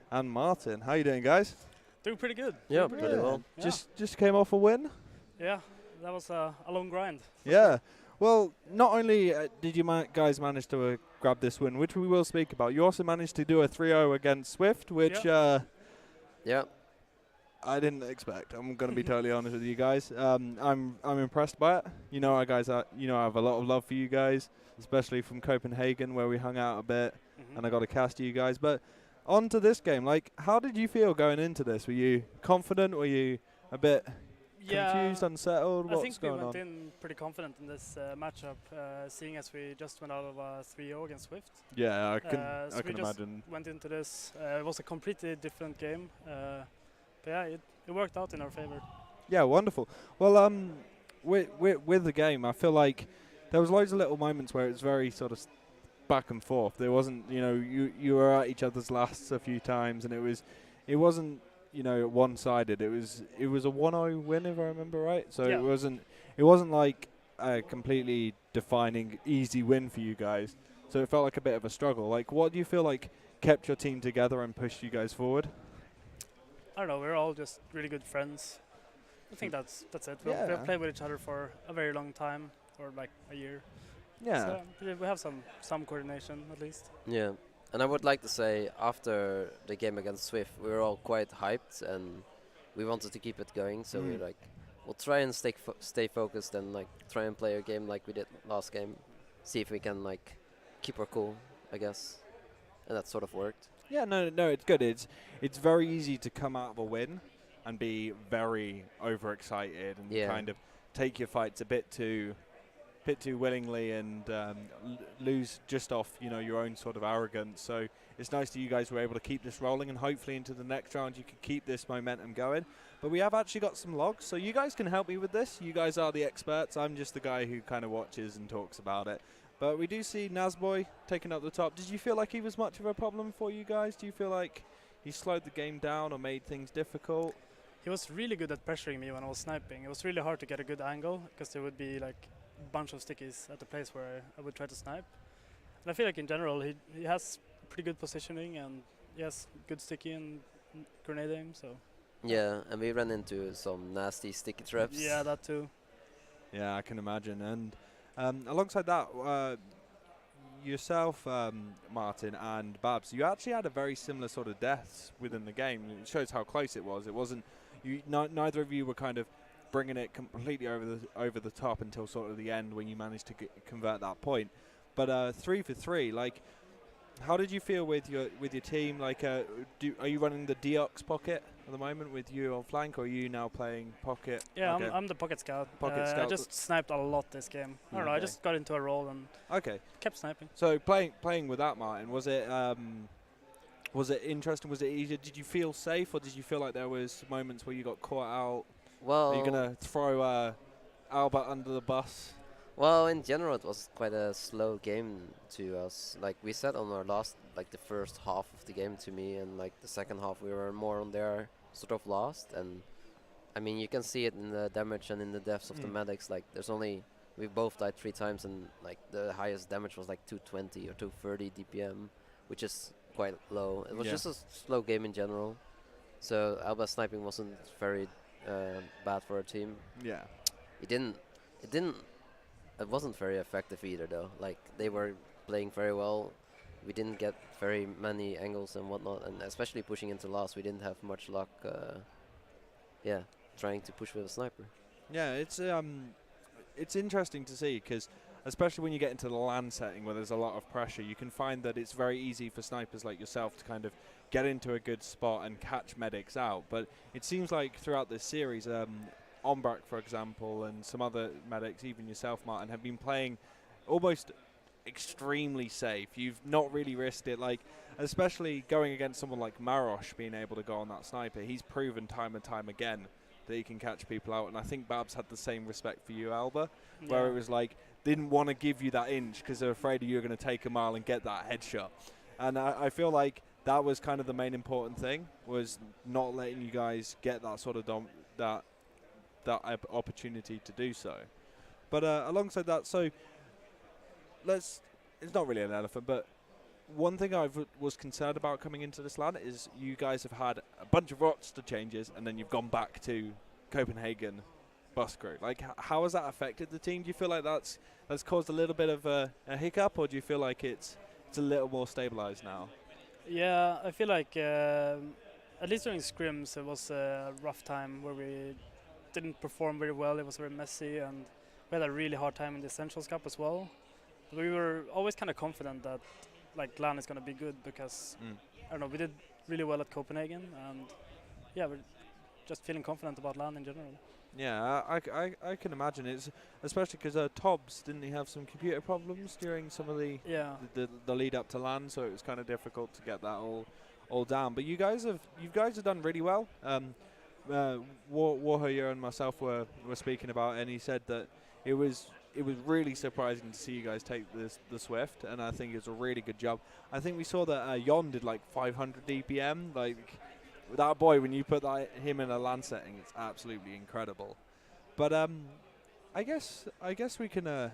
and Martin. How you doing, guys? Doing pretty good. Yeah, pretty well. Yeah. Just came off a win? Yeah, that was a long grind. Yeah. Well, not only did you guys manage to grab this win, which we will speak about, you also managed to do a 3-0 against Swift, which I didn't expect. I'm going to be totally honest with you guys. I'm impressed by it. You know, I have a lot of love for you guys, especially from Copenhagen where we hung out a bit, and I got to cast you guys. But on to this game, like, how did you feel going into this? Were you confident? Were you a bit confused, unsettled? I think we went in pretty confident in this matchup, seeing as we just went out of a 3-0 against Swift. Yeah, I so can imagine. Went into this. It was a completely different game. But yeah, it worked out in our favor. Yeah, wonderful. Well, with the game, I feel like there was loads of little moments where it was very sort of back and forth. There wasn't, you were at each other's lasts a few times, and it wasn't, one-sided. It was a 1-0 win, if I remember right. So it wasn't like a completely defining easy win for you guys. So it felt like a bit of a struggle. Like, what do you feel like kept your team together and pushed you guys forward? I don't know. We're all just really good friends. I think that's it. We've played with each other for a very long time, for like a year. Yeah. So we have some coordination at least. Yeah, and I would like to say after the game against Swift, we were all quite hyped and we wanted to keep it going. So we're like, we'll try and stay focused and like try and play a game like we did last game. See if we can like keep our cool, I guess, and that sort of worked. Yeah, no, it's good. It's very easy to come out of a win and be very overexcited and kind of take your fights a bit too willingly and lose just off, your own sort of arrogance. So it's nice that you guys were able to keep this rolling, and hopefully into the next round you can keep this momentum going. But we have actually got some logs, so you guys can help me with this. You guys are the experts. I'm just the guy who kind of watches and talks about it. But we do see Nazboy taking up the top. Did you feel like he was much of a problem for you guys? Do you feel like he slowed the game down or made things difficult? He was really good at pressuring me when I was sniping. It was really hard to get a good angle because there would be like a bunch of stickies at the place where I would try to snipe. And I feel like in general he has pretty good positioning and he has good sticky and grenade aim. So yeah, and we ran into some nasty sticky traps. Yeah, that too. Yeah, I can imagine. And alongside that, yourself, Martin, and Babs, you actually had a very similar sort of deaths within the game. It shows how close it was. It wasn't neither of you were kind of bringing it completely over the top until sort of the end when you managed to convert that point. But 3 for 3, like, how did you feel with your team? Like, are you running the Deox pocket at the moment with you on flank, or are you now playing pocket? Yeah, okay. I'm the pocket scout. Scout. I just sniped a lot this game. I don't know. I just got into a role and kept sniping. So playing with that, Martin, was it interesting? Was it easier? Did you feel safe, or did you feel like there was moments where you got caught out? Well, are you gonna throw Albert under the bus? Well, in general, it was quite a slow game to us. Like, we said on our the first half of the game to me, and like the second half we were more on their sort of lost. And I mean, you can see it in the damage and in the deaths of the medics. Like, we both died 3 times, and like the highest damage was like 220 or 230 DPM, which is quite low. It was just a slow game in general. So Alba's sniping wasn't very bad for our team. Yeah. It wasn't very effective either, though. Like, they were playing very well. We didn't get very many angles and whatnot, and especially pushing into last, we didn't have much luck. Trying to push with a sniper. Yeah, it's interesting to see, because especially when you get into the LAN setting where there's a lot of pressure, you can find that it's very easy for snipers like yourself to kind of get into a good spot and catch medics out. But it seems like throughout this series, Ombrak, for example, and some other medics, even yourself, Martin, have been playing almost extremely safe. You've not really risked it, like, especially going against someone like Marosh being able to go on that sniper. He's proven time and time again that he can catch people out, and I think Babs had the same respect for you, Alba, where it was like, didn't want to give you that inch because they're afraid you were going to take a mile and get that headshot. And I feel like that was kind of the main important thing, was not letting you guys get that sort of that opportunity to do so. But alongside that, so it's not really an elephant, but one thing I was concerned about coming into this LAN is you guys have had a bunch of roster changes and then you've gone back to Copenhagen bus crew. Like, how has that affected the team? Do you feel like that's caused a little bit of a hiccup, or do you feel like it's a little more stabilized now? Yeah, I feel like at least during scrims it was a rough time where we didn't perform very well. It was very messy, and we had a really hard time in the Essentials Cup as well. But we were always kind of confident that like LAN is going to be good because I don't know, we did really well at Copenhagen, and yeah, we're just feeling confident about LAN in general. Yeah, I can imagine. It's especially because Tobbs, didn't he have some computer problems during some of the lead up to LAN, so it was kind of difficult to get that all down. But you guys have done really well. Warhoyer and myself were speaking about it, and he said that it was really surprising to see you guys take the Swift, and I think it's a really good job. I think we saw that Yon did like 500 DPM. Like, that boy, when you put him in a LAN setting, it's absolutely incredible. But I guess we can. I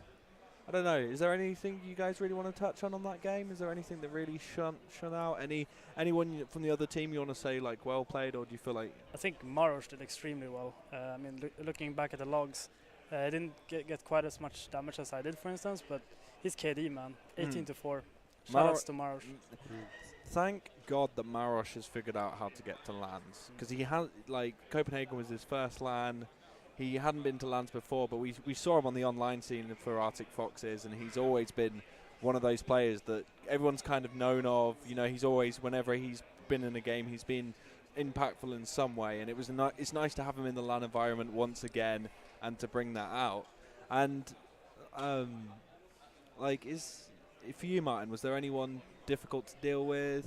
don't know. Is there anything you guys really want to touch on that game? Is there anything that really shone out? Anyone from the other team you want to say like well played, or do you feel like? I think Marosh did extremely well. I mean, looking back at the logs, I didn't get quite as much damage as I did, for instance, but his KD, man, 18-4. Shoutouts to Marosh. Thank God that Marosh has figured out how to get to LANs, because he had, like, Copenhagen was his first LAN. He hadn't been to LANs before, but we saw him on the online scene for Arctic Foxes, and he's always been one of those players that everyone's kind of known of. You know, he's always, whenever he's been in a game, he's been impactful in some way, and it's nice to have him in the LAN environment once again and to bring that out. And like, for you, Martin, was there anyone difficult to deal with?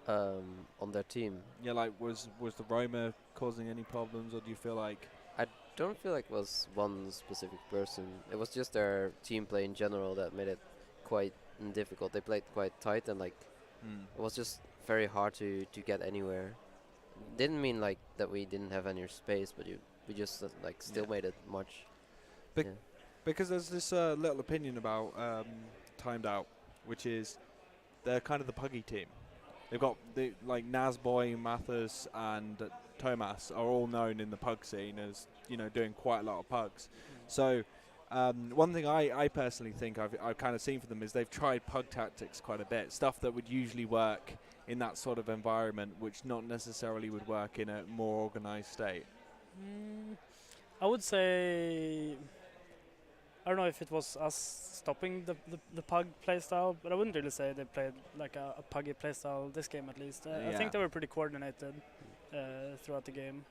On their team. Yeah, like was the Roma causing any problems, or do you feel like? I don't feel like it was one specific person. It was just their team play in general that made it quite difficult. They played quite tight, and like it was just very hard to get anywhere. Didn't mean like that we didn't have any space, but we just like still made it much. Because there's this little opinion about Timed Out, which is they're kind of the puggy team. They've got like Nazboy, Mathis, and Thomas are all known in the pug scene as, you know, doing quite a lot of pugs. So one thing I personally think I've kind of seen for them is they've tried pug tactics quite a bit, stuff that would usually work in that sort of environment, which not necessarily would work in a more organized state. I would say, I don't know if it was us stopping the pug playstyle, but I wouldn't really say they played like a puggy playstyle this game at least. I think they were pretty coordinated throughout the game.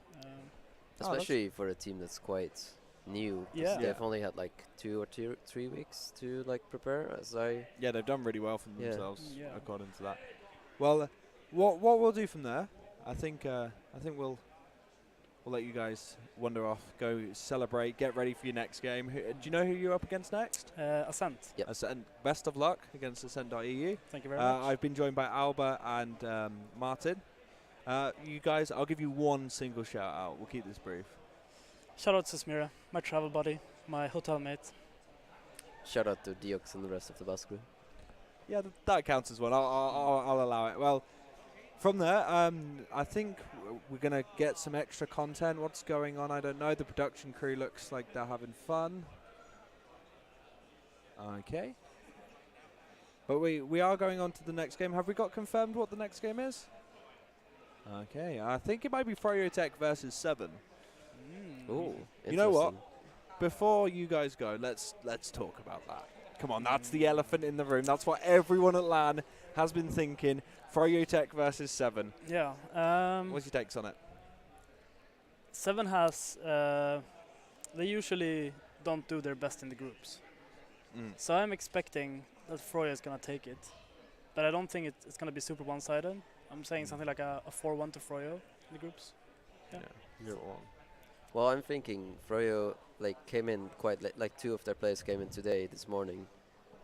Especially for a team that's quite new. Yeah. They've only had like 2 or 3 weeks to like prepare. Yeah, they've done really well for themselves according to that. Well, what we'll do from there, I think we'll let you guys wander off, go celebrate, get ready for your next game. Do you know who you're up against next? Ascent. Yep. Ascent. Best of luck against Ascent.eu. Thank you very much. I've been joined by Alba and Martin. You guys, I'll give you one single shout out. We'll keep this brief. Shout out to Smira, my travel buddy, my hotel mate. Shout out to Diox and the rest of the bus crew. Yeah, that counts as one. I'll allow it. Well, from there, I think we're going to get some extra content. What's going on, I don't know. The production crew looks like they're having fun. Okay. But we are going on to the next game. Have we got confirmed what the next game is? Okay, I think it might be Froyotech versus 7. Ooh, you know what? Before you guys go, let's talk about that. Come on, that's the elephant in the room. That's what everyone at LAN has been thinking. Froyotech versus 7. Yeah. What's your takes on it? 7 has, they usually don't do their best in the groups. So I'm expecting that Froyo is going to take it. But I don't think it's going to be super one-sided. I'm saying something like a 4-1 to Froyo in the groups. Yeah. You're wrong. Well, I'm thinking Froyo came in quite late. Like 2 of their players came in this morning.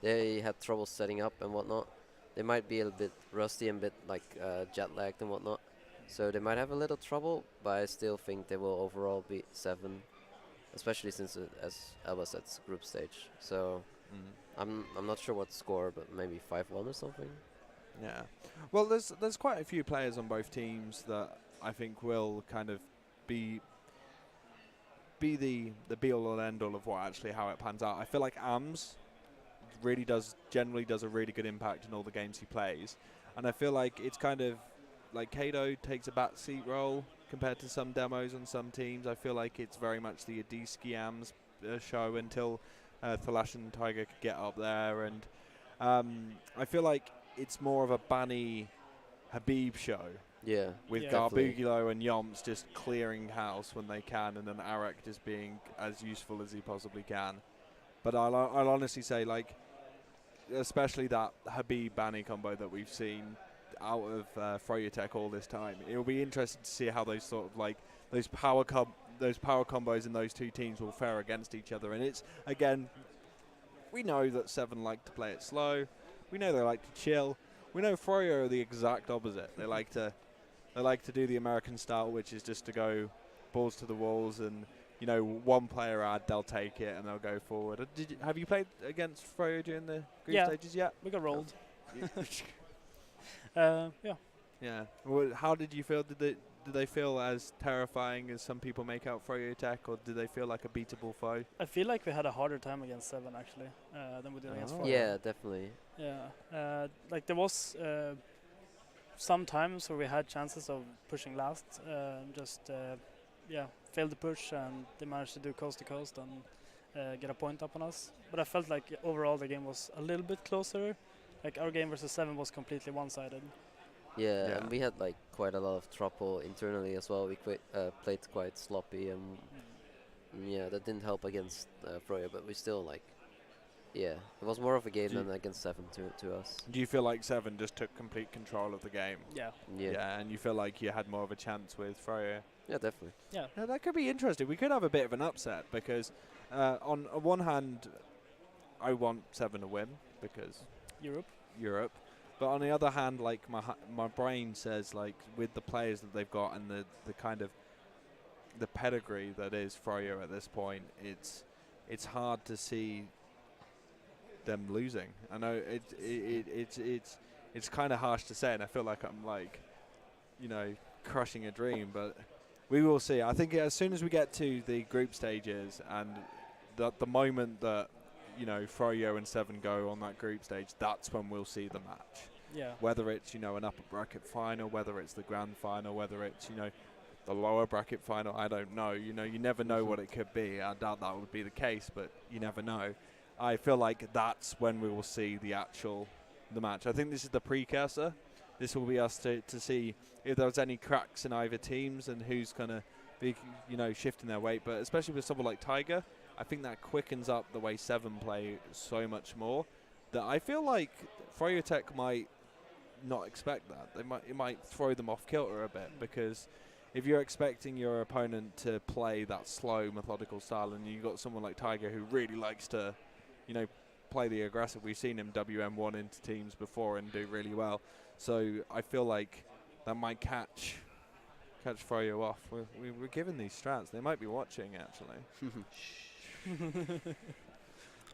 They had trouble setting up and whatnot. They might be a little bit rusty and a bit jet lagged and whatnot. So they might have a little trouble, but I still think they will overall beat 7, especially since as Elba said, it's group stage. So I'm not sure what score, but maybe 5-1 or something. Yeah. Well, there's quite a few players on both teams that I think will kind of be the be-all and end-all of how it pans out. I feel like AMS generally does a really good impact in all the games he plays, and I feel like it's kind of like Kado takes a backseat role compared to some demos on some teams. I feel like it's very much the Adiski AMS show until Thalash and Tiger could get up there, and I feel like it's more of a Bani Habib show. Yeah. With Garbugulo and Yomps just clearing house when they can, and then Arak just being as useful as he possibly can. But I'll honestly say, like, especially that Habib-Bani combo that we've seen out of Froyotech all this time, it'll be interesting to see how those sort of, like, those power combos in those two teams will fare against each other. And it's, again, we know that 7 like to play it slow. We know they like to chill. We know Froyo are the exact opposite. They like to do the American style, which is just to go balls to the walls, and you know, one player ad, they'll take it and they'll go forward. Have you played against Froyo during the group stages yet? We got rolled. Yeah. Yeah. Well, how did you feel? Did they feel as terrifying as some people make out Froyotech, or did they feel like a beatable foe? I feel like we had a harder time against 7 actually than we did against Froyo. Yeah, definitely. Yeah. Like there was some times where we had chances of pushing last, failed the push, and they managed to do coast to coast, and get a point up on us. But I felt like overall the game was a little bit closer. Like our game versus 7 was completely one-sided. Yeah, and we had like quite a lot of trouble internally as well. We played quite sloppy, and yeah, that didn't help against Froyo, but we still like, yeah, it was more of a game than against 7 to us. Do you feel like 7 just took complete control of the game? Yeah. Yeah, and you feel like you had more of a chance with Froyo? Yeah, definitely. Yeah. Now, that could be interesting. We could have a bit of an upset because on one hand, I want 7 to win because Europe. But on the other hand, like my brain says, like with the players that they've got and the kind of the pedigree that is Froyo at this point, it's hard to see them losing. I know it's kind of harsh to say, and I feel like I'm like, you know, crushing a dream, but we will see. I think as soon as we get to the group stages and the moment that, you know, Froyo and 7 go on that group stage, that's when we'll see the match. Yeah. Whether it's, you know, an upper bracket final, whether it's the grand final, whether it's, you know, the lower bracket final, I don't know. You know, you never know what it could be. I doubt that would be the case, but you never know. I feel like that's when we will see the match. I think this is the precursor. This will be us to see if there's any cracks in either teams and who's going to be, you know, shifting their weight. But especially with someone like Tiger, I think that quickens up the way 7 play so much more that I feel like Froyo Tech might not expect that. It might throw them off kilter a bit, because if you're expecting your opponent to play that slow, methodical style, and you've got someone like Tiger who really likes to, you know, play the aggressive. We've seen him WM1 into teams before and do really well. So I feel like that might catch Froyo off. We're giving these strats. They might be watching, actually.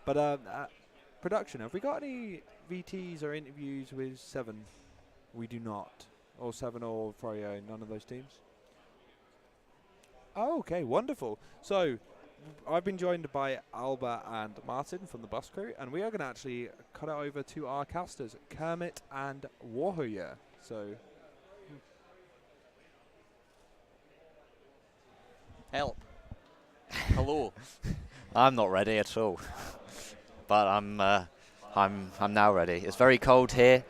But production, have we got any VTs or interviews with 7? We do not. Or 7 or Froyo, none of those teams? Oh, okay, wonderful. So I've been joined by Alba and Martin from the bus crew, and we are going to actually cut it over to our casters, Kermit and Warhoya. So, help. Hello. I'm not ready at all, but I'm now ready. It's very cold here,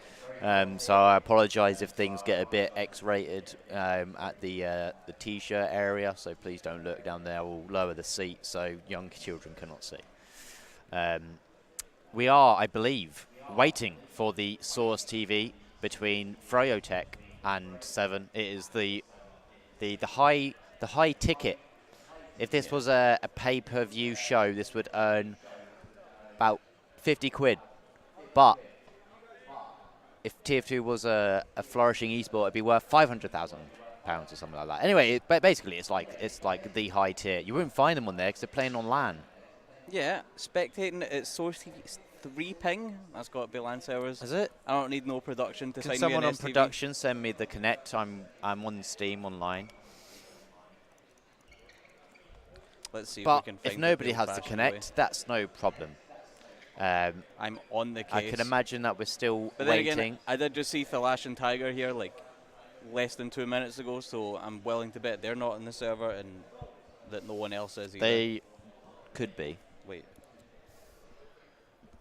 so I apologise if things get a bit X-rated at the T-shirt area. So please don't look down there. We'll lower the seat so young children cannot see. We are, I believe, waiting for the Source TV between Froyo Tech and 7. It is the high ticket. If this was a pay-per-view show, this would earn about 50 quid. But if TF2 was a flourishing esport, it'd be worth £500,000 or something like that. Anyway, basically, it's like the high tier. You wouldn't find them on there because they're playing on LAN. Yeah, spectating at Source 3 ping. That's got to be LAN servers. Is it? I don't need no production to Can sign someone me an on STV. production send me the Connect? I'm on Steam online. Let's see But if we can find if nobody the has the old-fashioned Connect, that's no problem. I'm on the case. I can imagine that we're still But then waiting. again, I did just see Thalash and Tiger here like less than 2 minutes ago, so I'm willing to bet they're not on the server and that no one else is either. They could be. Wait.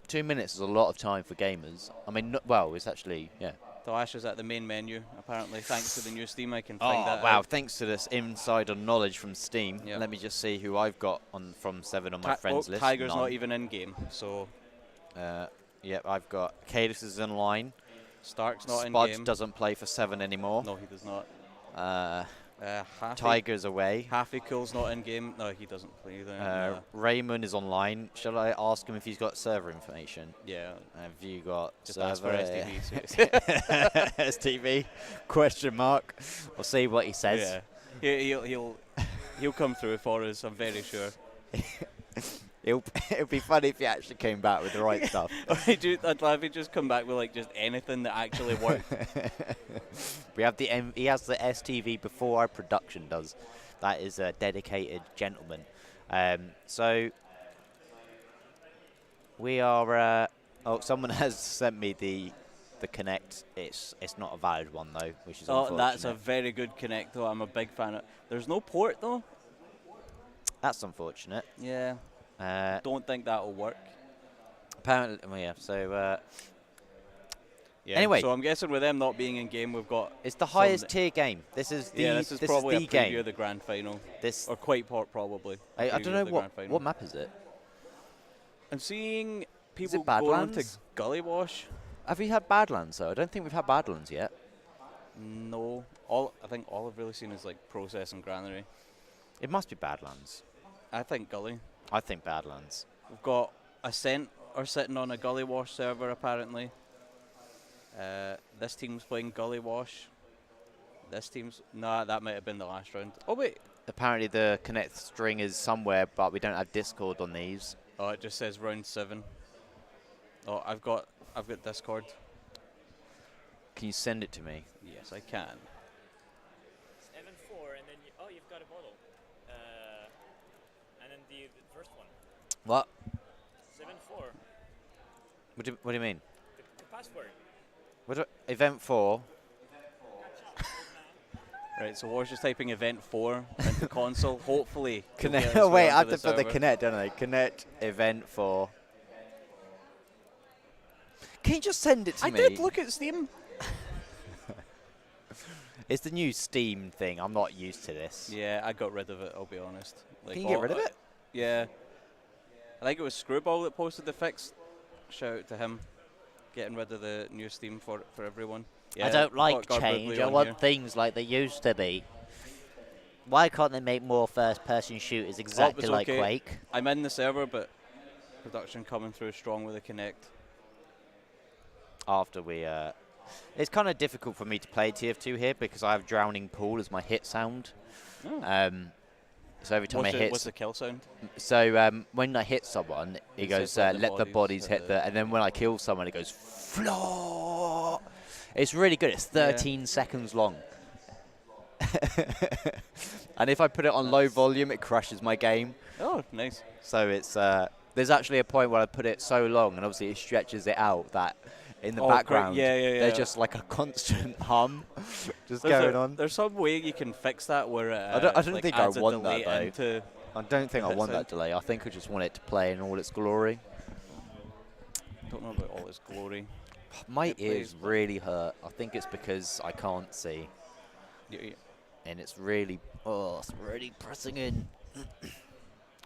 2 minutes is a lot of time for gamers. I mean, well, it's actually, yeah. Thalash is at the main menu, apparently. Thanks to the new Steam, I can find that wow, out. thanks to this insider knowledge from Steam. Yep. Let me just see who I've got from 7 on my friends list. Tiger's None. not even in-game, so... Yep, I've got Cadus is online. Stark's not Spud in-game. doesn't play for 7 anymore. No, he does not. Tiger's away. Happy Cool's not in-game. No, he doesn't play either. No. Raymond is online. Shall I ask him if he's got server information? Yeah. Have you got Just ask for server? STV. STV? Question mark. We'll see what he says. Yeah. He'll come through for us, I'm very sure. It'll be funny if he actually came back with the right stuff. I'd love if he just come back with like just anything that actually worked. We have he has the STV before our production does. That is a dedicated gentleman. So we are. Someone has sent me the Connect. It's not a valid one though, which is unfortunate. That's a very good Connect though. I'm a big fan of. There's no port though. That's unfortunate. Yeah. Don't think that'll work. Apparently, well, yeah. So Yeah. Anyway. So I'm guessing with them not being in game, we've got. it's the highest tier game. This is the This is probably the a preview game. of the grand final, This or quite probably. I preview don't of know the grand final. what map is it. I'm seeing people it going on to Badlands? Gully Wash. Have we had Badlands though? I don't think we've had Badlands yet. No, I think all I've really seen is like Process and Granary. It must be Badlands. I think Gully. I think Badlands. We've got Ascent are sitting on a Gully Wash server apparently. This team's playing Gully Wash. This team's that might have been the last round. Oh wait. Apparently the connect string is somewhere, but we don't have Discord on these. Oh, it just says round 7. Oh, I've got Discord. Can you send it to me? Yes, I can. 7-4, and then you've got a bottle. And then the first one. What? 7-4. What do you mean? The password. Event 4. Right, so War's just typing event 4 into console. Hopefully. Connect. Oh wait, I have to put the connect, don't I? Connect event 4. Can you just send it to me? I did look at Steam. It's the new Steam thing. I'm not used to this. Yeah, I got rid of it, I'll be honest. Like, Can you get rid of it? Yeah. I think it was Screwball that posted the fix. Shout out to him. Getting rid of the new Steam for everyone. Yeah, I don't like got change. Garbley I on want here. things like they used to be. Why can't they make more first-person shooters exactly like okay. Quake? I'm in the server, but production coming through strong with a Connect. After we, it's kind of difficult for me to play TF2 here because I have Drowning Pool as my hit sound. Oh. So every time What's the kill sound? So when I hit someone, it goes, says, let the bodies hit the, and then when I kill someone, it goes, floor. It's really good. It's 13 seconds long. And if I put it on low volume, it crashes my game. Oh, nice. So it's, there's actually a point where I put it so long, and obviously it stretches it out that in the background, there's just like a constant hum just going on. There's some way you can fix that where I don't like think I adds a want delay that though. into I don't think I hit want sound. that delay. I think I just want it to play in all its glory. Don't know about all its glory. My It ears plays, really hurt. I think it's because I can't see. And it's really, it's really pressing in.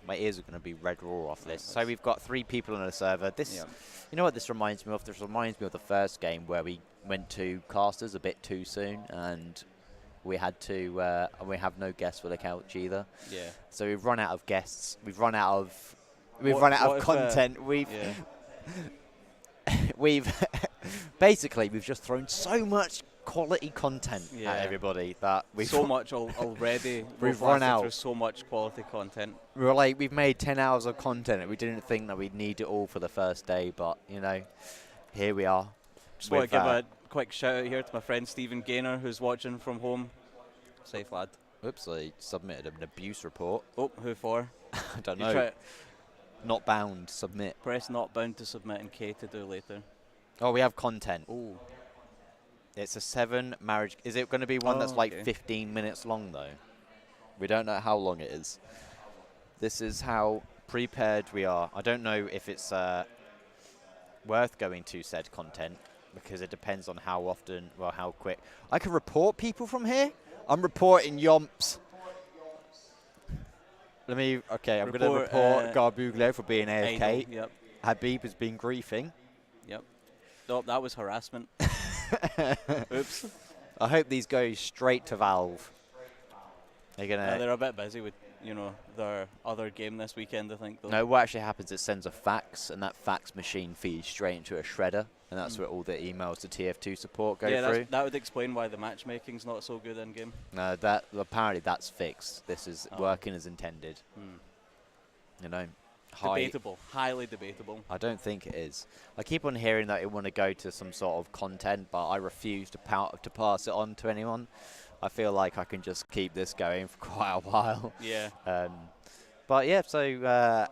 My ears are going to be red raw off this. So we've got 3 people on the server. This, you know what this reminds me of? This reminds me of the first game where we went to casters a bit too soon, and we had to, and we have no guests for the couch either. Yeah. So we've run out of guests. We've run out of, What if, content. We've basically we've just thrown so much quality content at everybody that we've so much already. We've run out. Through so much quality content. We were like, we've made 10 hours of content, and we didn't think that we'd need it all for the first day, but you know, here we are. Just want to give a quick shout out here to my friend Stephen Gaynor, who's watching from home. Safe lad. Oops, I submitted an abuse report. Oh, who for? I don't You know. try Not bound. Submit. press not bound to submit and K to do later. Oh, we have content. Oh. It's a 7 marriage. Is it going to be one that's like 15 minutes long though? We don't know how long it is. This is how prepared we are. I don't know if it's worth going to said content because it depends on how often, well, how quick. I can report people from here. I'm reporting yomps. I'm going to report Garbuglio for being AFK. Idle, yep. Habib has been griefing. Yep. Nope, that was harassment. Oops. I hope these go straight to Valve. They're gonna. They're a bit busy with, their other game this weekend, I think. Though. No, what actually happens, it sends a fax, and that fax machine feeds straight into a shredder, and that's where all the emails to TF2 support go through. That would explain why the matchmaking's not so good in game. No, apparently that's fixed. This is working as intended. You know, Debatable, highly debatable. I don't think it is. I keep on hearing that you want to go to some sort of content, but I refuse to pass it on to anyone. I feel like I can just keep this going for quite a while. Yeah. But yeah, so